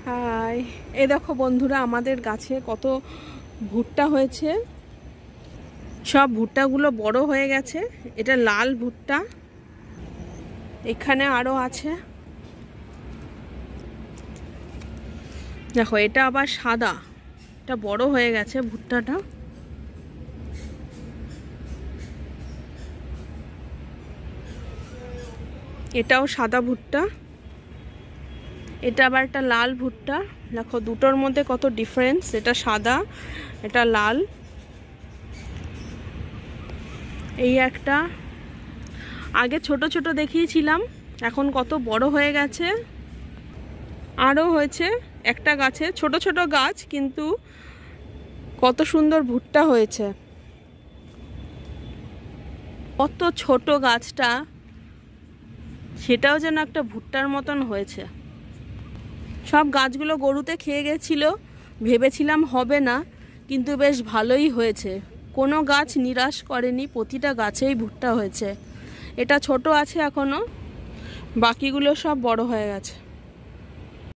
High, এই দেখো বন্ধুরা, আমাদের গাছে কত ভুট্টা হয়েছে। সব ভুট্টাগুলো বড় হয়ে গেছে। এটা লাল ভুট্টা, এখানে আরো আছে। দেখো, এটা আবার সাদা, এটা বড় হয়ে গেছে ভুট্টাটা। এটাও সাদা ভুট্টা, এটা আবার একটা লাল ভুট্টা। দেখো দুটোর মধ্যে কত ডিফারেন্স, এটা সাদা এটা লাল। এই একটা আগে ছোট ছোট দেখিয়েছিলাম, এখন কত বড় হয়ে গেছে। আরও হয়েছে একটা গাছে, ছোট ছোট গাছ কিন্তু কত সুন্দর ভুট্টা হয়েছে। কত ছোট গাছটা, সেটাও যেন একটা ভুট্টার মতন হয়েছে। সব গাছগুলো গরুতে খেয়ে গেছিল, ভেবেছিলাম হবে না, কিন্তু বেশ ভালোই হয়েছে। কোনো গাছ নিরাশ করেনি, প্রতিটা গাছেই ভুট্টা হয়েছে। এটা ছোট আছে এখনো, বাকিগুলো সব বড় হয়ে গেছে।